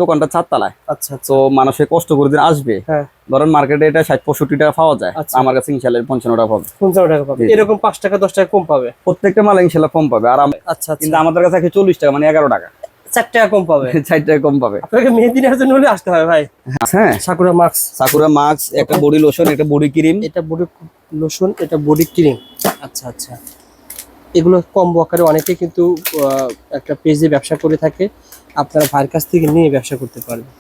দোকানটা 4 তলায়। আচ্ছা তো মানুষে কষ্ট করে দিন আসবে। হ্যাঁ, ধরেন মার্কেটে এটা 60-65 টাকা পাওয়া যায়, আমার কাছে ইনশাআল্লাহ 55 টাকা পাবে। 55 টাকা পাবে, এরকম 5 টাকা 10 টাকা কম পাবে প্রত্যেকটা মাল ইনশাআল্লাহ কম পাবে। আর আচ্ছা, কিন্তু আমাদের কাছে 40 টাকা মানে 11 টাকা 4 টাকা কম পাবে 60 টাকা কম পাবে। আপনাকে মেহেদি নেওয়ার জন্য হলে আসতে হবে ভাই। হ্যাঁ, সাকুরা মাস্ক, সাকুরা মাস্ক, একটা বডি লোশন, একটা বডি ক্রিম, এটা বডি লোশন, এটা বডি ক্রিম। আচ্ছা আচ্ছা, এগুলো কম্বো আকারে অনেকে কিন্তু একটা পেজে ব্যবসা করে থাকে, আপনারা ভাইয়ের কাছ থেকে নিয়ে ব্যবসা করতে পারবেন।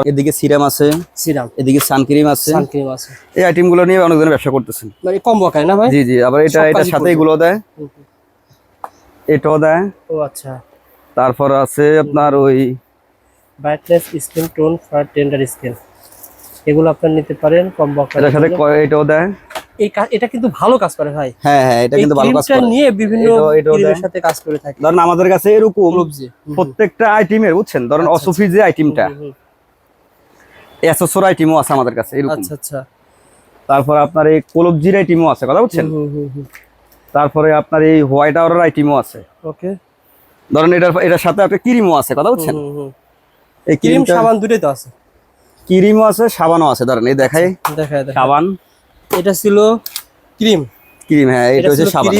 এদিকে সিরাম আছে, সিরাম, এদিকে সানক্রিম আছে, সানক্রিম আছে। এই আইটেমগুলো নিয়ে অনেকজন ব্যবসা করতেছেন, মানে কম্বো আকারে না ভাই? জি জি। আবার এটার সাথে এগুলো দেয়, এটাও দেয়। ও আচ্ছা, তারপর আছে আপনার ওই brightness skin tone for tender skin, এগুলো আপনারা নিতে পারেন কম্বো আকারে। এটার সাথে এটাও দেয়। এটা কিন্তু ভালো কাজ করে ভাই। হ্যাঁ হ্যাঁ, এটা কিন্তু ভালো কাজ করে। নিয়ে বিভিন্ন ক্রিমের সাথে কাজ করে থাকে। ধরেন আমাদের কাছে এরকম প্রত্যেকটা আইটেমের, বুঝছেন, ধরেন অসফি যে আইটেমটা, এসএসওর আইটেমও আছে আমাদের কাছে এরকম। আচ্ছা আচ্ছা, তারপর আপনার এই কলবজির আইটেমও আছে, কথা বুঝছেন। তারপরে আপনার এই হোয়াইট আওয়ারের আইটেমও আছে। ওকে, ধরেন এটার সাথে একটা ক্রিমও আছে, কথা বুঝছেন। এই ক্রিম সাবান দুটোই তো আছে, ক্রিমও আছে, সাবানও আছে। ধরেন এই দেখাই, সাবান, এটা ছিল ক্রিম, ক্রিম, হ্যাঁ এটা হচ্ছে সাবান,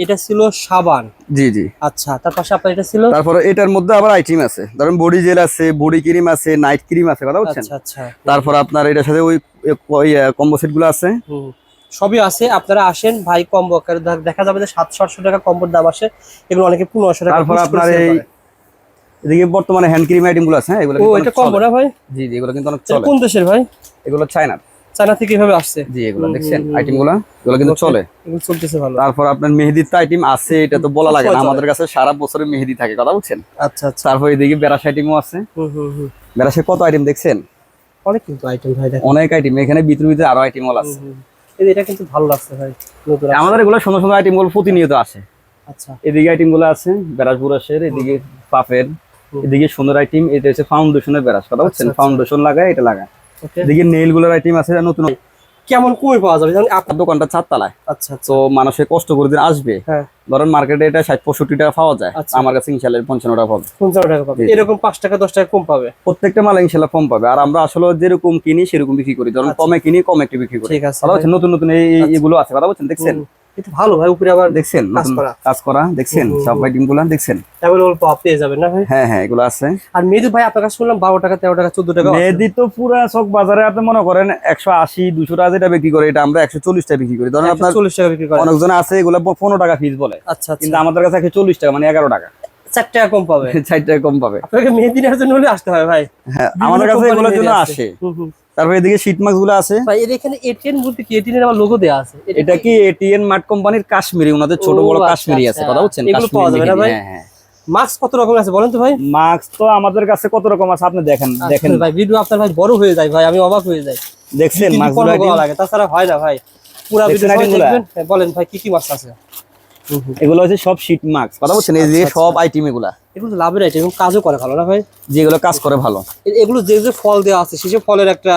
এটা ছিল সাবান, জি জি। আচ্ছা, তার পাশে আপনার এটা ছিল। তারপরে এটার মধ্যে আবার আইটেম আছে, ধরেন বডি জেল আছে, বডি ক্রিম আছে, নাইট ক্রিম আছে, কথা বুঝছেন। আচ্ছা আচ্ছা, তারপর আপনার এটার সাথে ওই কম্বো সেট গুলো আছে, সবই আছে। আপনারা আসেন ভাই, কম্বো আকারে দেখা যাবে যে 700-800 টাকা কম্বোর দাম আসে, এগুলো অনেকে 1500 টাকা। তারপর আপনার এই এদিকে বর্তমানে হ্যান্ড ক্রিম আইটেম গুলো আছে, হ্যাঁ এগুলো ও এটা কম্বো না ভাই? জি জি, এগুলো কিন্তু অনেক চলে। কোন দেশের ভাই? এগুলো চায়না, চায়না থেকে কিভাবে আসছে? জি, এগুলো দেখছেন আইটেম গুলো, এগুলো কিন্তু চলে, এগুলো চলতেছে ভালো। তারপর আপনার মেহেদির আইটেম আছে, এটা তো বলা লাগে না, আমাদের কাছে সারা বছরের মেহেদি থাকে, কথা বুঝছেন। আচ্ছা আচ্ছা, তারপর এদিকে বেরাস আইটেমও আছে। বেরাসে কত আইটেম দেখছেন, অনেক কিন্তু আইটেম ভাই, অনেক আইটেম। এখানে ভিতরে ভিতরে আরো আইটেম আছে। এটা কিন্তু ভালো লাগছে ভাই, নতুন আমাদের এগুলো সুন্দর সুন্দর আইটেম গুলো প্রতিনিয়ত আসে। আচ্ছা, এদিকে আইটেম গুলো আছে বেরাস বুরাসের, এদিকে পাপের, এদিকে সুন্দর আইটেম, এটা হচ্ছে ফাউন্ডেশনের বেরাস, কথা বুঝছেন। ফাউন্ডেশন লাগায়, এটা লাগায়। এদিকে নেইল গুলোর আইটেম আছে নতুন। কেমন কমে পাওয়া যাবে? আপনার দোকানটা 4 তলায়। আচ্ছা, তো মানুষে কষ্ট করে দিন আসবে। ধরেন মার্কেটে এটা 60-65 টাকা পাওয়া যায়, আমার কাছে ইনশাআল্লাহ 55 টাকা পাবে। 55 টাকা পাবে, এরকম 5 টাকা 10 টাকা কম পাবে। প্রত্যেকটা মাল ইনশাআল্লাহ কম পাবে। আর আমরা আসলে যেরকম কিনি সেরকম বিক্রি করি, ধরেন কমে কিনি কমে একটু বিক্রি করি। ঠিক আছে, নতুন নতুন এইগুলো আছে, কথা বলছেন, দেখছেন এটা ভালো ভাই। উপরে আবার দেখছেন কাজ করা, দেখছেন সব আইটেম গুলো দেখছেন, अवेलेबल পেয়ে যাবেন না ভাই? হ্যাঁ হ্যাঁ, এগুলো আছে। আর মেহেদি ভাই আপনার কাছে শুনলাম 12 টাকা 13 টাকা 14 টাকা। মেহেদি তো পুরো চক বাজারে আপনি মনে করেন 180-200 টাকা যেটা বিক্রি করে, এটা আমরা 140 টাকা বিক্রি করি। ধরেন আপনার 140 টাকা বিক্রি করে। অনেকজন আছে এগুলো 15 টাকা পিস বলে। আচ্ছা, কিন্তু আমাদের কাছে 140 টাকা মানে 11 টাকা 4 টাকা কম পাবে 60 টাকা কম পাবে। আপনাকে মেহেদি নেওয়ার জন্য হলে আসতে হবে ভাই। হ্যাঁ, আমাদের কাছে এগুলোর জন্য আসে। তারপর এদিকে শীট মাস্ক গুলো আছে ভাই। এর এখানে এটিএন বলতে কি? এটিএন এর আমার লোগো দেয়া আছে। এটা কি এটিএন মার্ট কোম্পানির কাশ্মীরি, ওনাদের ছোট বড় কাশ্মীরি আছে, কথা বুঝছেন। এগুলো পাওয়া যাবে না ভাই? হ্যাঁ হ্যাঁ। মাস্ক কত রকম আছে বলেন তো ভাই? মাস্ক তো আমাদের কাছে কত রকম আছে, আপনি দেখেন ভাই। ভিডিও আপনার ভাই বড় হয়ে যায় ভাই, আমি অবাক হয়ে যাই। দেখছেন মাস্ক গুলো লাগে, তাছাড়া হয় না ভাই। পুরো ভিডিও দেখবেন। বলেন ভাই কি কি মাস্ক আছে? এগুলো হচ্ছে সব শীট মাস্ক, কথা বলছেন। এই যে সব আইটেম এগুলো তো লাভের আইটেম, কাজও করে ভালো না ভাই? যেগুলো কাজ করে ভালো। এগুলো যে ফল দেওয়া আছে সেই ফলের একটা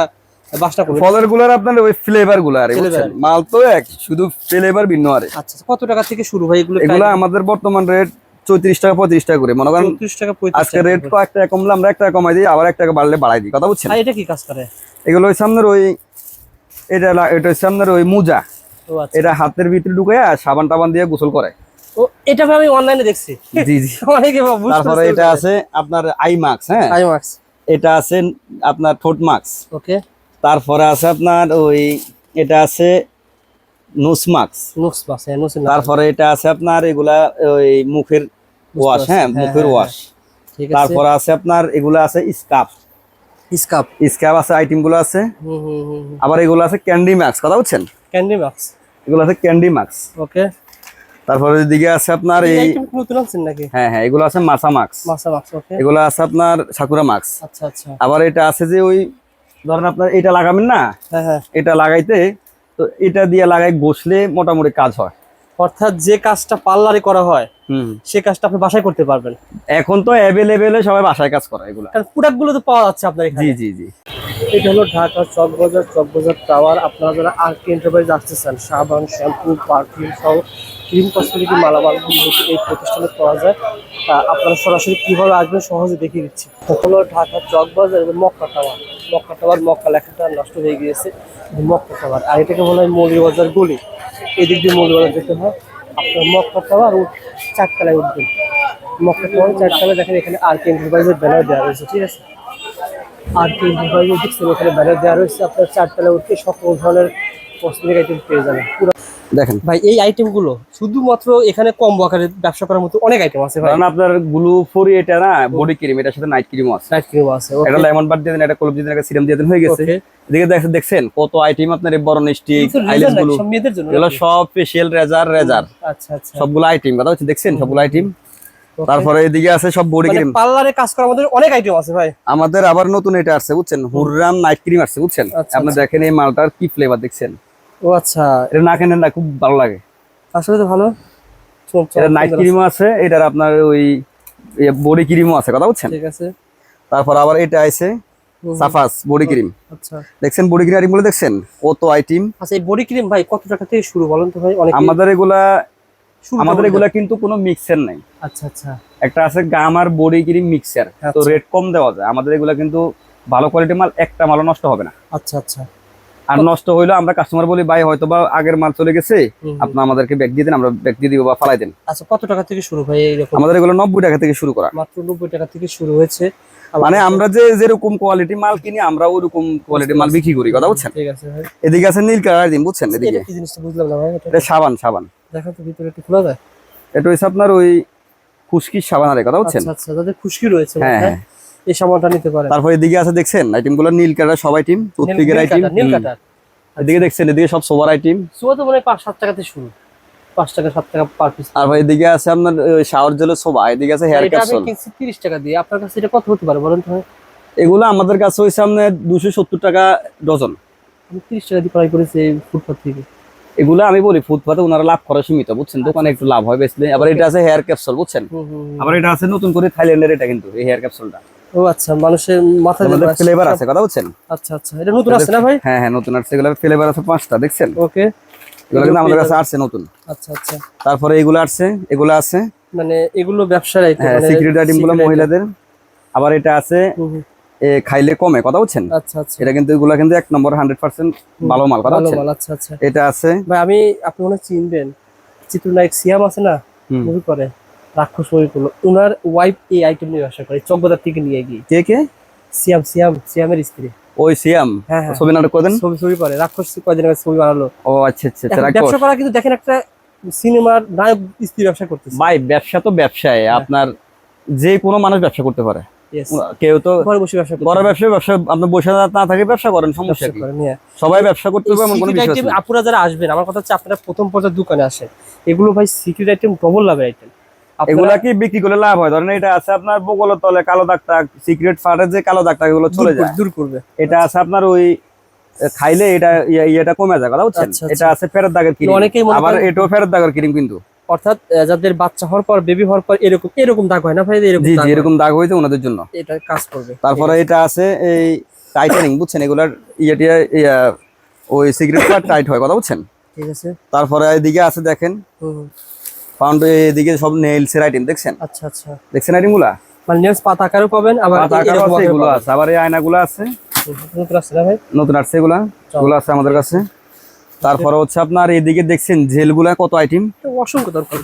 বাসনা করে, ফলের গুলার আপনার ওই ফ্লেভার গুলো আর বুঝছেন, মাল তো এক, শুধু ফ্লেভার ভিন্ন। আরে আচ্ছা, কত টাকা থেকে শুরু ভাই এগুলো? এগুলো আমাদের বর্তমান রেট 34 টাকা 35 টাকা করে, মনে করেন 34 টাকা 35 টাকা। আজকে রেট কয়েক টাকা কমলে আমরা 1 টাকা কমাই দিই, আবার 1 টাকা বাড়লে বাড়াই দিই, কথা বুঝছেন। এটা কি কাজ করে? এগুলো হচ্ছে আপনার ওই এটা হচ্ছে আপনার ওই মোজা, এটা হাতের ভিতরে ঢুকায় সাবান টাবান দিয়ে গোসল করে। ও, এটা আমি অনলাইনে দেখছি। জি জি। তারপরে এটা আছে আপনার আই মাস্ক, হ্যাঁ আই মাস্ক। এটা আছে আপনার ঠোঁট মাস্ক। ওকে। তারপরে আছে আপনার ওই এটা আছে নোজ মাস্ক। তারপরে এটা আছে আপনার এগুলা ওই মুখের ওয়াশ, হ্যাঁ মুখের ওয়াশ। তারপরে আছে আপনার এগুলা আছে স্কার্ফ আছে, আইটেম গুলো আছে। আবার এগুলো আছে ক্যান্ডি মাস্ক, কথা বুঝছেন। ক্যান্ডি মাস্ক, এগুলো আছে ক্যান্ডি মাস্ক। ওকে। তারপরে এদিকে আছে আপনার এই নতুন আনছেন নাকি? হ্যাঁ হ্যাঁ, এগুলো আছে মাসা মাস্ক। ওকে। এগুলো আছে আপনার সাকুরা মাস্ক। আচ্ছা আচ্ছা। আবার এটা আছে যে ওই ধরেন আপনার এটা লাগাবেন না, হ্যাঁ হ্যাঁ, এটা লাগাইতে তো এটা দিয়ে লাগাই বসলে মোটামুটি কাজ হয়। অর্থাৎ যে কাজটা পার্লারে করা হয় সে কাজটা আপনি বাসায় করতে পারবেন। এখন তো অ্যাভেলেবেল, সবাই বাসায় কাজ করে এগুলো, কারণ প্রোডাক্ট গুলো তো পাওয়া যাচ্ছে আপনার এখানে। জি জি জি। এটা হলো ঢাকা চকবাজার টাওয়ার। আপনারা যারা আরকে এন্টারপ্রাইজ আসতে চান, সাবান, শ্যাম্পু, পারফিউম সহ ক্রিম কসমেটিক মালামালগুলো এই প্রতিষ্ঠানে পাওয়া যায়। আপনারা সরাসরি কিভাবে আসবেন সহজে দেখিয়ে দিচ্ছি। হলো ঢাকা চকবাজার এবং মক্কা টাওয়ার। মক্কা টাওয়ার, মক্কা লেখাটা নষ্ট হয়ে গিয়েছে, মক্কা টাওয়ার। আর এটাকে বলা হয় মৌলভীবাজার গলি। এদিক দিয়ে মৌলভীবাজার যেতে হয়। আপনার মক্কা টাওয়ার চারতলায় উঠবেন। মক্কা টাওয়ার চারতলায় দেখেন এখানে আর কে এন্টারপ্রাইজের ব্যানার দেওয়া রয়েছে, ঠিক আছে? আর কে এন্টারপ্রাইজের দেখছেন এখানে ব্যানার দেওয়া রয়েছে। আপনার চারতলায় উঠতে সকল ধরনের কসমেটিক আইটেম পেয়ে যাবেন। দেখেন ভাই এই আইটেমগুলো শুধুমাত্র এখানে কম্বো আকারে ব্যবসা করার মতো অনেক আইটেম আছে ভাই। কারণ আপনার গ্লু ফরি এটা না বডি ক্রিম, এটার সাথে নাইট ক্রিমও আছে। নাইট ক্রিম আছে, একটা লেমন বাট দিয়ে দেন, একটা কলব দিয়ে দেন, একটা সিরাম দিয়ে দেন, হয়ে গেছে। এদিকে দেখছেন কত আইটেম আপনার, এই বড় স্টিক আইল্যান্ড গুলো, মেয়েদের জন্য এগুলো সব ফেশিয়াল রেজার। আচ্ছা আচ্ছা, সবগুলো আইটেম কথা হচ্ছে, দেখছেন সবগুলো আইটেম। তারপরে এদিকে আছে সব বডি ক্রিম। পার্লারে কাজ করার আমাদের অনেক আইটেম আছে ভাই। আমাদের আবার নতুন এটা আসছে বুঝছেন, হুররাম নাইট ক্রিম আসছে বুঝছেন। আপনি দেখেন এই মালটার কি ফ্লেভার দেখছেন। ও আচ্ছা, এটা না কেনেন না, খুব ভালো লাগে আসলে তো ভালো। এটা নাইট ক্রিমও আছে, এটার আপনার ওই বডি ক্রিমও আছে কথা বুঝছেন। ঠিক আছে। তারপর আবার এটা আছে সাফাস বডি ক্রিম। আচ্ছা, দেখছেন বডি ক্রিম আইটেম গুলো দেখছেন কত আইটেম। আচ্ছা এই বডি ক্রিম ভাই কত টাকা থেকে শুরু বলেন তো ভাই? অনেক আমাদের এগুলা কিন্তু কোনো মিক্সার নাই। আচ্ছা আচ্ছা, একটা আছে গাম আর বডি ক্রিম মিক্সার, তো রেট কম দেওয়া যায়। আমাদের এগুলা কিন্তু ভালো কোয়ালিটির মাল, একটা মালও নষ্ট হবে না। আচ্ছা আচ্ছা, আর নষ্ট হইলো আমরা কাস্টমার বলি ভাই হয়তো বা আগের মাল চলে গেছে, আপনি আমাদেরকে ব্যাগ দিয়ে দেন, আমরা ব্যাগ দিয়ে দিব বা ফালাই দেন। আচ্ছা কত টাকা থেকে শুরু ভাই এইরকম? আমাদের এগুলো 90 টাকা থেকে শুরু করা, মাত্র 90 টাকা থেকে শুরু হয়েছে। মানে আমরা যেরকম কোয়ালিটি মাল কিনি আমরা ওরকম কোয়ালিটি মাল বিক্রি করি কথা বুঝছেন। ঠিক আছে ভাই। এদিকে আছে নীল কালার দিন বুঝছেন, এদিকে কি জিনিসটা বুঝলাম না ভাই। এটা সাবান দেখো তো ভিতরে একটু খোলা যায়। এটা হচ্ছে আপনার ওই খুশকির সাবান আর কথা বুঝছেন। আচ্ছা আচ্ছা, যাদের খুশকি রয়েছে হ্যাঁ, এই সাবানটা নিতে পারেন। তারপর এদিকে আছে দেখছেন আইটেম গুলো নীল কালার সব আইটেম, টুথপিকের আইটেম, নীল কাটার। এদিকে দেখছেন এদিকে সব সোভার আইটেম। সোভা তো মানে 5-7 টাকাতে শুরু, 5 টাকা 7 টাকা পার পিস। আর ভাই এদিকে আছে আপনার শাওয়ার জেলের সোভা, এদিকে আছে হেয়ার এটা আমি ক্যাপসুল। কিনছি 30 টাকা দিয়ে, আপনার কাছে এটা কত হতে পারে বলেন তো ভাই? এগুলো আমাদের কাছে হইছে আপনার 270 টাকা ডজন। আমি 30 টাকা দিয়ে ক্রয় করেছি এই ফুটপাত থেকে। এগুলো আমি বলি ফুটপাতে ওনারা লাভ করা সীমিত বুঝছেন, দোকানে একটু লাভ হয় বেশি। আবার এটা আছে হেয়ার ক্যাপসুল বুঝছেন। আবার এটা আছে নতুন করে থাইল্যান্ডের, এটা কিন্তু এই হেয়ার ক্যাপসুলটা। ও আচ্ছা, মানুষের মাথায় ফ্লেভার আছে কথা বুঝছেন। আচ্ছা আচ্ছা, এটা নতুন আছে না ভাই? হ্যাঁ হ্যাঁ নতুন আছে, এগুলো ফ্লেভার আছে 5টা দেখছেন। ওকে, এগুলো কিন্তু আমাদের কাছে আসছে নতুন। আচ্ছা আচ্ছা, তারপরে এগুলো আসছে, এগুলো আছে মানে এগুলো ব্যবসার আইটেম, হ্যাঁ মানে সিক্রেট আইটেম গুলো মহিলাদের। আবার এটা আছে খাইলে কমে কথা বুঝছেন। আচ্ছা আচ্ছা, এটা কিন্তু এগুলা কিন্তু 1 নম্বর 100% ভালো মাল কথা বুঝছেন। আচ্ছা আচ্ছা, এটা আছে ভাই আমি আপনি মনে চিনবেন চিত্রনায়ক সিয়াম আছে না, মুভি করে রাক্ষস মুভি করলো, ওনার ওয়াইফ এই আইটেম নিয়ে ব্যবসা করে চকবাজার থেকে নিয়ে গিয়ে। কে? সিয়ামের স্ত্রী। ওই সিয়াম হ্যাঁ ছবি নাটক করেন, ছবি করে রাক্ষস কয়দিন আগে ছবি বানালো। ও আচ্ছা আচ্ছা, ব্যবসা করা কিন্তু দেখেন একটা সিনেমার নায়ক স্ত্রী ব্যবসা করতেছে। ভাই ব্যবসা তো ব্যবসায়, আপনার যে কোনো মানুষ ব্যবসা করতে পারে। কেউ তো ঘরে বসে ব্যবসা বড় ব্যবসা আপনি বসে না থাকে ব্যবসা করেন, সমস্যা কি? সবাই ব্যবসা করতে হবে এমন কোনো বিষয় নেই। আপুরা যারা আসবেন আমার কথা হচ্ছে আপনারা প্রথম পর্যায়ে দোকানে আসেন, এগুলো ভাই সিক্রেট আইটেম, ডবল লাভের আইটেম। এগুলা কি বিক্রি করলে লাভ হয়? ধরেন এটা আছে আপনার বগলের তলে কালো দাগটা, সিক্রেট ফাটের যে কালো দাগটা এগুলো চলে যায়, দূর করবে। এটা আছে আপনার ওই খাইলে এটা ইয়েটা কমে যায় কথা বুঝছেন। এটা আছে ফেরত দাগের ক্রিম, আবার এটাও ফেরত দাগের ক্রিম কিন্তু। অর্থাৎ যাদের বাচ্চা হওয়ার পর, বেবি হওয়ার পর এরকম দাগ হয় না ভাই? জি জি, এরকম দাগ হইছে ওনাদের জন্য এটা কাজ করবে। তারপরে এটা আছে এই টাইটেনিং বুঝছেন, এগুলার ওই সিক্রেট পার্ট টাইট হয় কথা বুঝছেন। ঠিক আছে। তারপরে এদিকে আছে দেখেন পাউন্ড, এদিকে সব নেইলস এর আইটেম দেখছেন। আচ্ছা আচ্ছা, দেখছেন আইটেম গুলা, মানে নেইলস পাতা আকারও পাবেন, আবার পাতা আকারও আছে, এগুলো আছে। আবার এই আয়নাগুলো আছে, নতুন আসছে না ভাই? নতুন আসছে এগুলো আছে আমাদের কাছে। তারপরে হচ্ছে আপনার এদিকে দেখছেন জেলগুলা কত আইটেম, অসংখ্য দরকার।